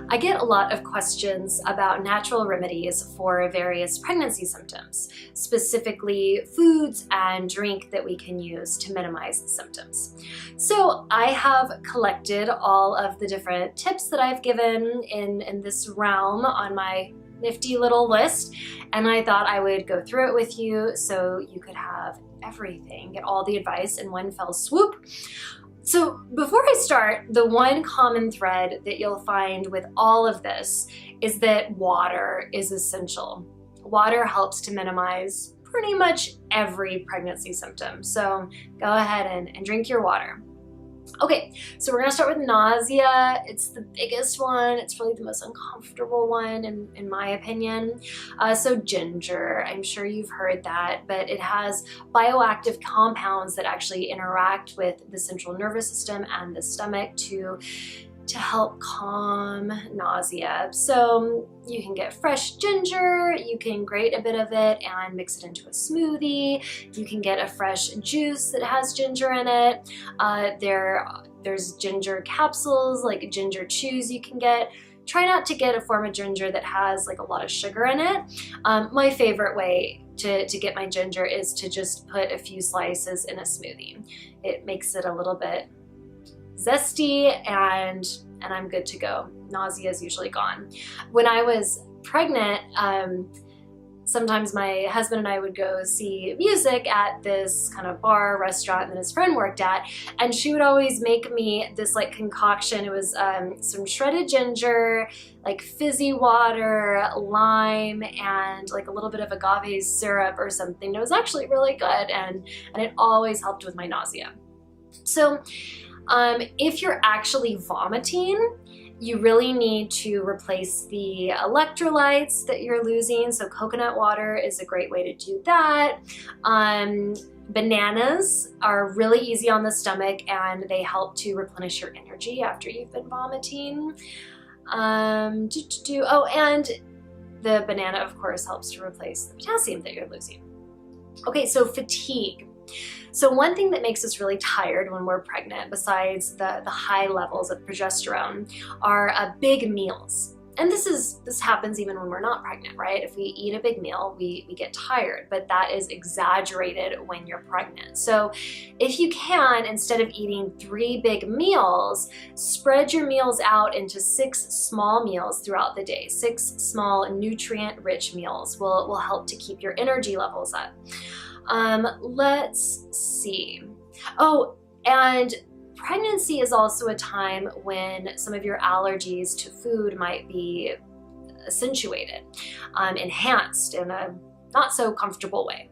I get a lot of questions about natural remedies for various pregnancy symptoms, specifically foods and drink that we can use to minimize the symptoms. So I have collected all of the different tips that I've given in this realm on my nifty little list, and I thought I would go through it with you so you could have everything, get all the advice in one fell swoop. So before I start, the one common thread that you'll find with all of this is that water is essential. Water helps to minimize pretty much every pregnancy symptom. So go ahead and drink your water. Okay, so we're gonna start with nausea. It's the biggest one. It's really the most uncomfortable one in my opinion. So ginger, I'm sure you've heard that, but it has bioactive compounds that actually interact with the central nervous system and the stomach to help calm nausea. So you can get fresh ginger, you can grate a bit of it and mix it into a smoothie. You can get a fresh juice that has ginger in it. There's ginger capsules, like ginger chews you can get. Try not to get a form of ginger that has like a lot of sugar in it. My favorite way to get my ginger is to just put a few slices in a smoothie. It makes it a little bit zesty and I'm good to go. Nausea is usually gone. When I was pregnant, sometimes my husband and I would go see music at this kind of bar, restaurant that his friend worked at, and she would always make me this like concoction. It was some shredded ginger, like fizzy water, lime, and like a little bit of agave syrup or something. It was actually really good, and it always helped with my nausea. So if you're actually vomiting, you really need to replace the electrolytes that you're losing. So coconut water is a great way to do that. Bananas are really easy on the stomach and they help to replenish your energy after you've been vomiting. Oh, and the banana, of course, helps to replace the potassium that you're losing. Okay, so fatigue. So one thing that makes us really tired when we're pregnant, besides the high levels of progesterone, are big meals. And this happens even when we're not pregnant, right? If we eat a big meal, we get tired, but that is exaggerated when you're pregnant. So if you can, instead of eating 3 big meals, spread your meals out into 6 small meals throughout the day. 6 small nutrient-rich meals will help to keep your energy levels up. Let's see. Oh, and pregnancy is also a time when some of your allergies to food might be accentuated, enhanced in a not so comfortable way.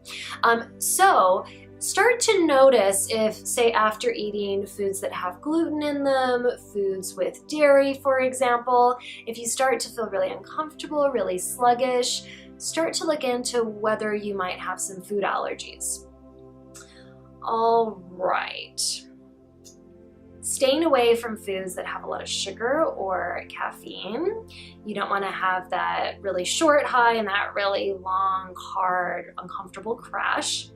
So start to notice if, say, after eating foods that have gluten in them, foods with dairy, for example, if you start to feel really uncomfortable, really sluggish, start to look into whether you might have some food allergies. All right. Staying away from foods that have a lot of sugar or caffeine. You don't want to have that really short high and that really long, hard, uncomfortable crash.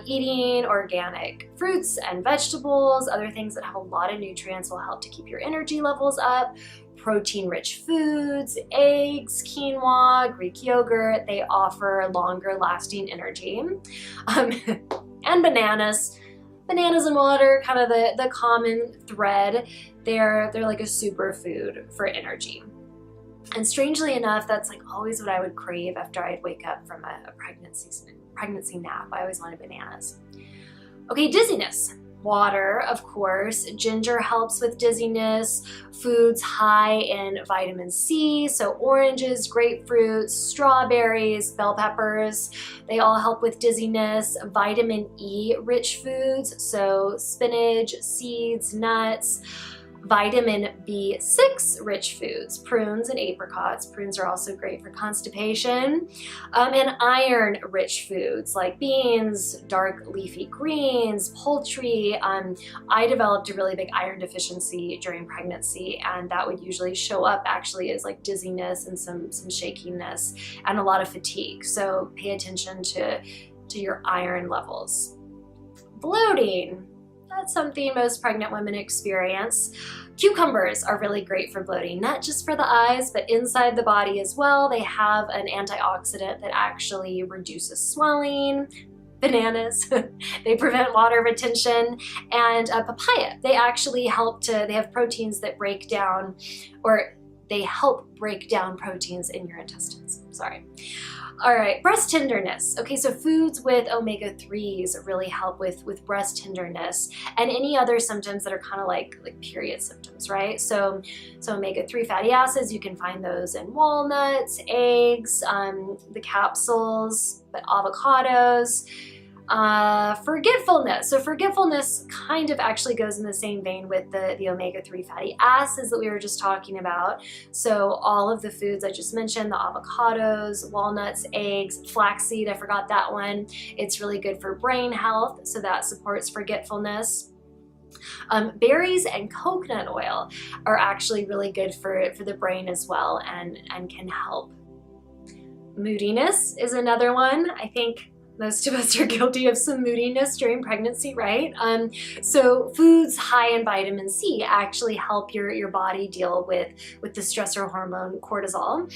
Eating organic fruits and vegetables, other things that have a lot of nutrients will help to keep your energy levels up. Protein-rich foods, eggs, quinoa, Greek yogurt, they offer longer lasting energy. And bananas. Bananas and water, kind of the common thread. They're like a superfood for energy. And strangely enough, that's like always what I would crave after I'd wake up from a pregnancy nap. I always wanted bananas. Okay, dizziness. Water, of course. Ginger helps with dizziness. Foods high in vitamin C, so oranges, grapefruits, strawberries, bell peppers, they all help with dizziness. Vitamin E rich foods, so spinach, seeds, nuts. Vitamin B6 rich foods, prunes and apricots. Prunes are also great for constipation. And iron rich foods like beans, dark leafy greens, poultry. I developed a really big iron deficiency during pregnancy, and that would usually show up actually as like dizziness and some shakiness and a lot of fatigue. So pay attention to your iron levels. Bloating. That's something most pregnant women experience. Cucumbers are really great for bloating, not just for the eyes, but inside the body as well. They have an antioxidant that actually reduces swelling. Bananas, they prevent water retention. And papaya, they actually they have proteins that break down, or they help break down proteins in your intestines. Sorry. All right, breast tenderness. Okay, so foods with omega-3s really help with breast tenderness and any other symptoms that are kind of like period symptoms, right? So omega-3 fatty acids, you can find those in walnuts, eggs, the capsules, but avocados. Forgetfulness. So forgetfulness kind of actually goes in the same vein with the omega-3 fatty acids that we were just talking about. So all of the foods I just mentioned, the avocados, walnuts, eggs, flaxseed, I forgot that one. It's really good for brain health, so that supports forgetfulness. Berries and coconut oil are actually really good for the brain as well, and can help. Moodiness is another one. I think most of us are guilty of some moodiness during pregnancy, right? So foods high in vitamin C actually help your body deal with the stressor hormone cortisol.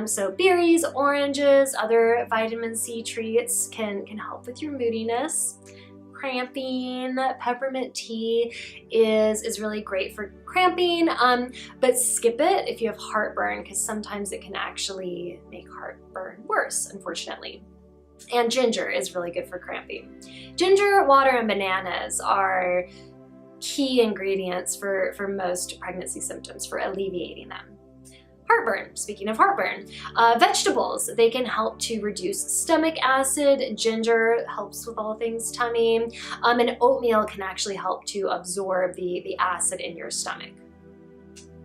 So berries, oranges, other vitamin C treats can help with your moodiness. Cramping, peppermint tea is really great for cramping, but skip it if you have heartburn, because sometimes it can actually make heartburn worse, unfortunately. And ginger is really good for cramping. Ginger, water, and bananas are key ingredients for most pregnancy symptoms, for alleviating them. Heartburn, speaking of heartburn, vegetables, they can help to reduce stomach acid. Ginger helps with all things tummy, and oatmeal can actually help to absorb the acid in your stomach.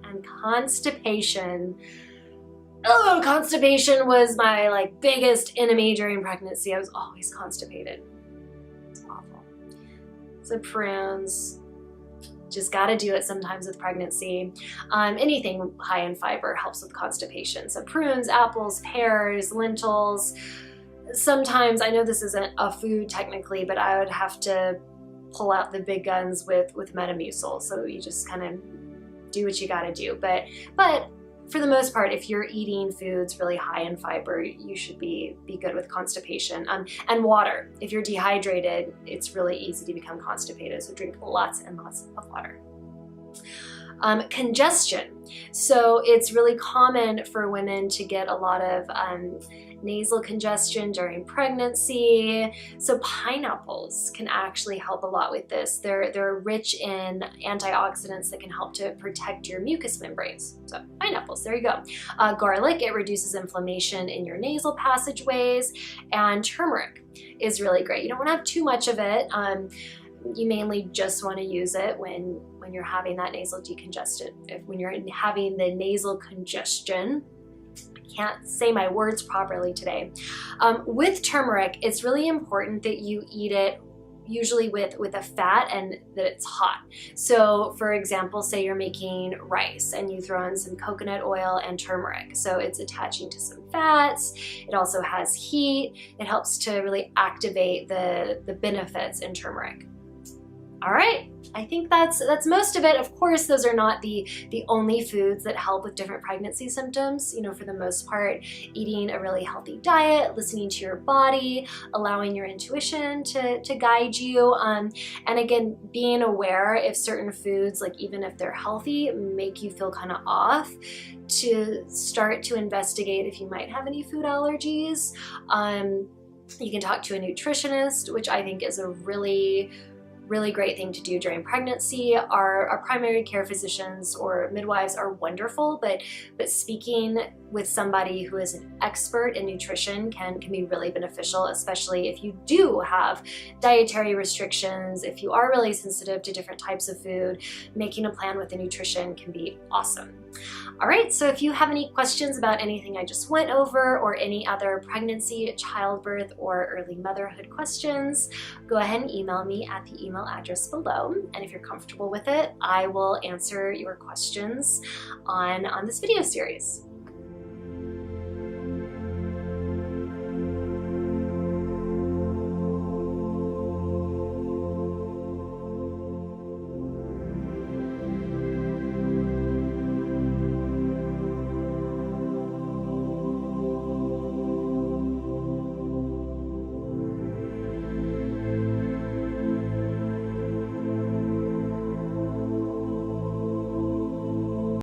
And constipation. Oh, constipation was my biggest enemy during pregnancy. I was always constipated. It's awful. So prunes, just gotta do it sometimes with pregnancy. Anything high in fiber helps with constipation. So prunes, apples, pears, lentils. Sometimes, I know this isn't a food technically, but I would have to pull out the big guns with Metamucil. So you just kind of do what you gotta do. But for the most part, if you're eating foods really high in fiber, you should be good with constipation. And water. If you're dehydrated, it's really easy to become constipated, so drink lots and lots of water. Congestion. So it's really common for women to get a lot of nasal congestion during pregnancy. So pineapples can actually help a lot with this. They're rich in antioxidants that can help to protect your mucous membranes. So pineapples, there you go. Garlic, it reduces inflammation in your nasal passageways. And turmeric is really great. You don't want to have too much of it. You mainly just want to use it when you're having that nasal decongestion. When you're having the nasal congestion, can't say my words properly today. With turmeric, it's really important that you eat it usually with a fat and that it's hot. So for example, say you're making rice and you throw in some coconut oil and turmeric. So it's attaching to some fats. It also has heat. It helps to really activate the benefits in turmeric. All right, I think that's most of it. Of course, those are not the only foods that help with different pregnancy symptoms. You know, for the most part, eating a really healthy diet, listening to your body, allowing your intuition to guide you, and again, being aware if certain foods, even if they're healthy, make you feel kind of off, to start to investigate if you might have any food allergies. You can talk to a nutritionist, which I think is a really great thing to do during pregnancy. Our primary care physicians or midwives are wonderful, but speaking with somebody who is an expert in nutrition can be really beneficial, especially if you do have dietary restrictions, if you are really sensitive to different types of food. Making a plan with a nutrition can be awesome. All right, so if you have any questions about anything I just went over, or any other pregnancy, childbirth, or early motherhood questions, go ahead and email me at the email address below. And if you're comfortable with it, I will answer your questions on this video series.